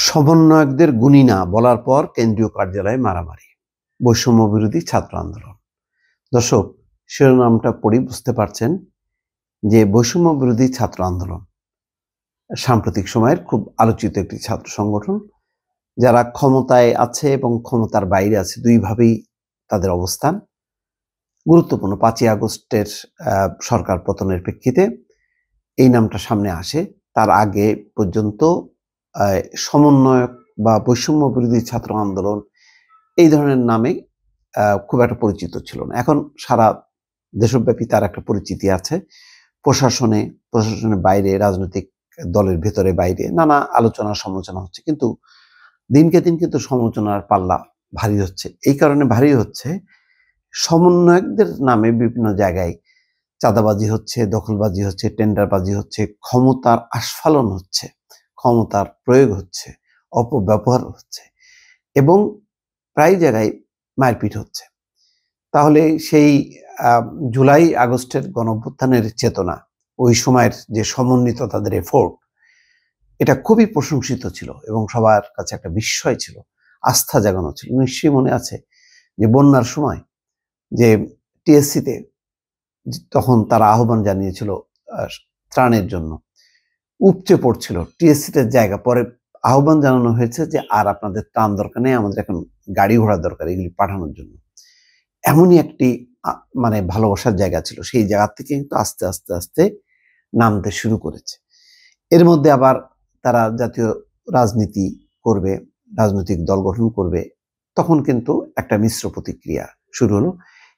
সমন্বয়কদের গুণী না বলার পর কেন্দ্রীয় কার্যালয়ে মারামারি, বৈষম্য বিরোধী ছাত্র আন্দোলন। দর্শক, শিরোনামটা পড়ি বুঝতে পারছেন যে বৈষম্য বিরোধী ছাত্র আন্দোলন সাম্প্রতিক সময়ের খুব আলোচিত একটি ছাত্র সংগঠন, যারা ক্ষমতায় আছে এবং ক্ষমতার বাইরে আছে, দুইভাবেই তাদের অবস্থান। গুরুত্বপূর্ণ 5ই আগস্টের সরকার পতনের প্রেক্ষিতে এই নামটা সামনে আসে। তার আগে পর্যন্ত সমন্বয়ক বা বৈষম্য বিরোধী ছাত্র আন্দোলন এই ধরনের নামে খুব একটা পরিচিত ছিল না। এখন সারা দেশব্যাপী তার একটা পরিচিতি আছে। প্রশাসনের বাইরে, রাজনৈতিক দলের ভেতরে বাইরে নানা আলোচনা সমালোচনা হচ্ছে, কিন্তু দিনকে দিন কিন্তু সমালোচনার পাল্লা ভারী হচ্ছে। এই কারণে ভারী হচ্ছে, সমন্বয়কদের নামে বিভিন্ন জায়গায় চাঁদাবাজি হচ্ছে, দখলবাজি হচ্ছে, টেন্ডারবাজি হচ্ছে, ক্ষমতার আস্ফালন হচ্ছে, ক্ষমতার প্রয়োগ হচ্ছে, অপব্যবহার হচ্ছে এবং প্রায় জায়গায় মারপিট হচ্ছে। তাহলে সেই জুলাই আগস্টের গণঅভ্যুত্থানের চেতনা, ওই সময়ের যে সমন্বিত তাদের এফোর্ট, এটা খুবই প্রশংসিত ছিল এবং সবার কাছে একটা বিস্ময় ছিল, আস্থা জাগানো ছিল। নিশ্চয়ই মনে আছে যে বন্যার সময় যে টিএসসিতে তখন তারা আহ্বান জানিয়েছিল ত্রাণের জন্য, উপচে পড়ছিল টিএসসিতে জায়গা। পরে আহ্বান জানানো হয়েছে যে আর আপনাদের ত্রাণ দরকার নেই, আমাদের এখন গাড়ি ঘোড়া দরকার এগুলি পাঠানোর জন্য। এমনই একটি মানে ভালোবাসার জায়গা ছিল। সেই জায়গা থেকে কিন্তু আস্তে আস্তে আস্তে নামতে শুরু করেছে। এর মধ্যে আবার তারা জাতীয় রাজনীতি করবে, রাজনৈতিক দল গঠন করবে, তখন কিন্তু একটা মিশ্র প্রতিক্রিয়া শুরু হলো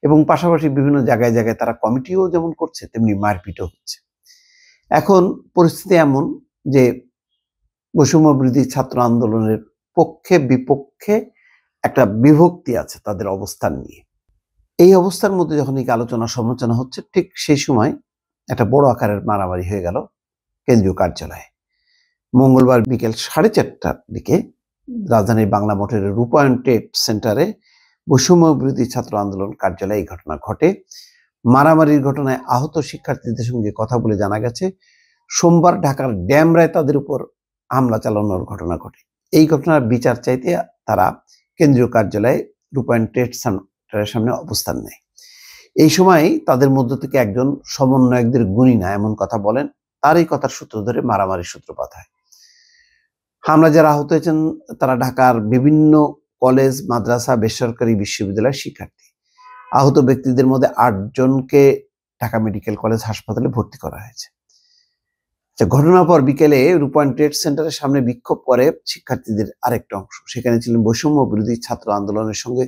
এবং পাশাপাশি বিভিন্ন জায়গায় জায়গায় তারা কমিটিও যেমন করছে, তেমনি মারপিটও হচ্ছে। এখন পরিস্থিতি এমন যে বৈষম্য বিরোধী ছাত্র আন্দোলনের পক্ষে বিপক্ষে একটা বিভক্তি আছে তাদের অবস্থান নিয়ে। এই অবস্থার মধ্যে যখন এই আলোচনা সমালোচনা হচ্ছে, ঠিক সেই সময় একটা বড় আকারের মারামারি হয়ে গেল কেন্দ্রীয় কার্যালয়ে। মঙ্গলবার বিকেল 4:30টার দিকে রাজধানীর বাংলা মোটরের রূপায়ণ ট্রেড সেন্টারে বৈষম্য বিরোধী ছাত্র আন্দোলন কার্যালয়ে এই ঘটনা ঘটে। মারামারির ঘটনায় আহত শিক্ষার্থীদের সঙ্গে কথা বলে জানা গেছে, সোমবার ঢাকার ড্যামরায় তাদের উপর হামলা চালানোর ঘটনা ঘটে। এই ঘটনার বিচার চাইতে তারা কেন্দ্রীয় কার্যালয়ে রূপায়ণ ট্রেড সেন্টারের সামনে অবস্থান নেয়। এই সময় তাদের মধ্য থেকে একজন সমন্বয়কদের গুণী না এমন কথা বলেন। তার এই কথার সূত্র ধরে মারামারির সূত্রপাত হয়। হামলা যারা আহত হয়েছেন তারা ঢাকার বিভিন্ন কলেজ, মাদ্রাসা, বেসরকারি বিশ্ববিদ্যালয়ের শিক্ষার্থী। আহত ব্যক্তিদের মধ্যে 8 জনকে ঢাকা মেডিকেল কলেজ হাসপাতালে ভর্তি করা হয়েছে। ঘটনার পর বিকেলে রূপায়ণ ট্রেড সেন্টারের সামনে বিক্ষোভ করে শিক্ষার্থীদের আরেকটা অংশ। সেখানে ছিলেন বৈষম্য বিরোধী ছাত্র আন্দোলনের সঙ্গে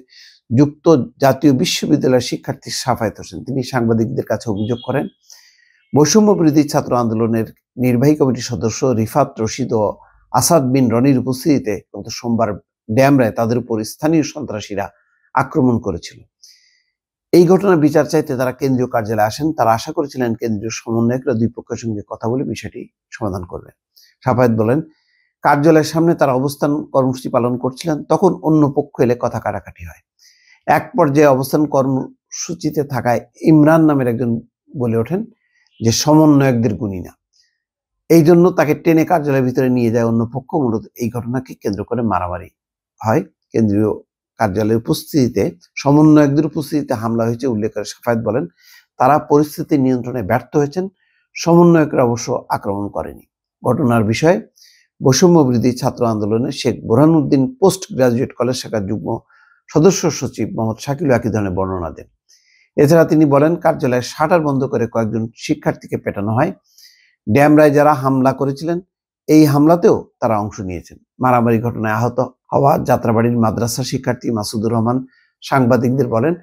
যুক্ত জাতীয় বিশ্ববিদ্যালয়ের শিক্ষার্থী সাফায়েত হোসেন। তিনি সাংবাদিকদের কাছে অভিযোগ করেন, বৈষম্য বিরোধী ছাত্র আন্দোলনের নির্বাহী কমিটির সদস্য রিফাত রশিদ ও আসাদ বিন রনির উপস্থিতিতে গত সোমবার ড্যামরায় তাদের উপর স্থানীয় সন্ত্রাসীরা আক্রমণ করেছিল। এই ঘটনার বিচার চাইতে তারা কেন্দ্রীয় কার্যালয়ে আসেন। তারা আশা করেছিলেন কেন্দ্রীয় সমন্বয়করা দুই পক্ষের সঙ্গে কথা বলে বিষয়টি সমাধান করবেন। সাফায়েত বলেন, কার্যালয়ের সামনে তারা অবস্থান কর্মসূচি পালন করছিলেন, তখন অন্য পক্ষ এলে কথা কাটাকাটি হয়। এক পর্যায়ে অবস্থান কর্মসূচিতে থাকায় ইমরান নামের একজন বলে ওঠেন যে সমন্বয়কদের গুণী না, এই জন্য তাকে টেনে কার্যালয়ের ভিতরে নিয়ে যায় অন্য পক্ষ। মূলত এই ঘটনাকে কেন্দ্র করে মারামারি হয়। কেন্দ্রীয় কার্যালয়ের উপস্থিতিতে, সমন্বয়কদের উপস্থিতিতে হামলা হয়েছে উল্লেখ করে সাফায়েত বলেন, তারা পরিস্থিতি নিয়ন্ত্রণে ব্যর্থ হয়েছেন, সমন্বয়করা অবশ্য আক্রমণ করেনি। ঘটনার বিষয়ে বৈষম্য বিরোধী ছাত্র আন্দোলনের Sheikh Borhanuddin post graduate college শাখার যুগ্ম সদস্য সচিব মোহাম্মদ শাকিল একই ধরনের বর্ণনা দেন। এছাড়া তিনি বলেন, কার্যালয়ের শাটার বন্ধ করে কয়েকজন শিক্ষার্থীকে পেটানো হয়। ড্যামরায় যারা হামলা করেছিলেন, এই হামলাতেও তারা অংশ নিয়েছেন। মারামারি ঘটনায় আহত হওয়া যাত্রাবাড়ির মাদ্রাসা শিক্ষার্থী মাসুদুর রহমান সাংবাদিকদের বলেন,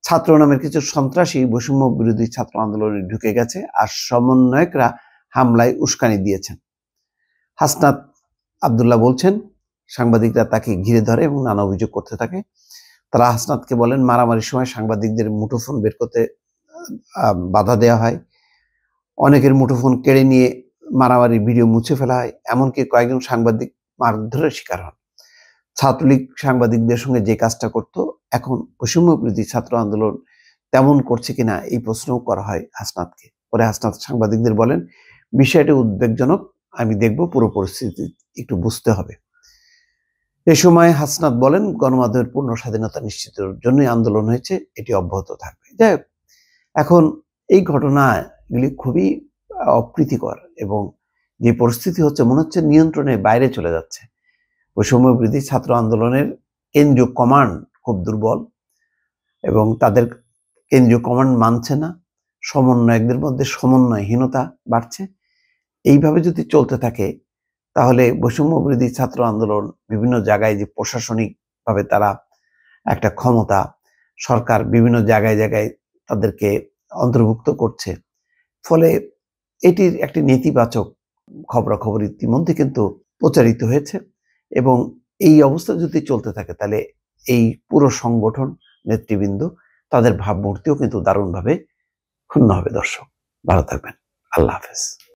ছাত্র নামের কিছু সন্ত্রাসী বৈষম্য বিরোধী ছাত্র আন্দোলনে ঢুকে গেছে আর সমন্বয়করা হামলায় উস্কানি দিয়েছেন। হাসনাত আবদুল্লাহ বলছেন, সাংবাদিকরা তাকে ঘিরে ধরে এবং নানা অভিযোগ করতে থাকে। তারা হাসনাতকে বলেন, মারামারির সময় সাংবাদিকদের মুঠোফোন বের করতে বাধা দেওয়া হয়, অনেকের মুঠোফোন কেড়ে নিয়ে মারামারির ভিডিও মুছে ফেলা হয়, এমনকি কয়েকজন সাংবাদিক মারধরের শিকার হন। ছাত্রলীগ সাংবাদিকদের সঙ্গে যে কাজটা করত, এখন বৈষম্য বিরোধী ছাত্র আন্দোলন তেমন করছে কিনা এই প্রশ্নও করা হয় হাসনাতকে। পরে হাসনাত সাংবাদিকদের বলেন, বিষয়টি উদ্বেগজনক, আমি দেখব, পুরো পরিস্থিতি একটু বুঝতে হবে। এ সময় হাসনাত বলেন, গণমাধ্যমের পূর্ণ স্বাধীনতা নিশ্চিতের জন্যই আন্দোলন হয়েছে, এটি অব্যাহত থাকবে। যাই হোক, এখন এই ঘটনাগুলি খুবই অপ্রীতিকর এবং যে পরিস্থিতি হচ্ছে মনে হচ্ছে নিয়ন্ত্রণের বাইরে চলে যাচ্ছে। বৈষম্য বিরোধী ছাত্র আন্দোলনের কেন্দ্রীয় কমান্ড খুব দুর্বল এবং তাদের কেন্দ্রীয় কমান্ড মানছে না, সমন্বয়কদের মধ্যে সমন্বয়হীনতা বাড়ছে। এইভাবে যদি চলতে থাকে তাহলে বৈষম্য বিরোধী ছাত্র আন্দোলন বিভিন্ন জায়গায় যে প্রশাসনিকভাবে তারা একটা ক্ষমতা, সরকার বিভিন্ন জায়গায় জায়গায় তাদেরকে অন্তর্ভুক্ত করছে, ফলে এটির একটি নেতিবাচক খবরাখবর ইতিমধ্যে কিন্তু প্রচারিত হয়েছে এবং এই অবস্থা যদি চলতে থাকে তাহলে এই পুরো সংগঠন নেতৃবৃন্দ তাদের ভাবমূর্তিও কিন্তু দারুণভাবে ক্ষুণ্ণ হবে। দর্শক ভালো থাকবেন, আল্লাহ হাফেজ।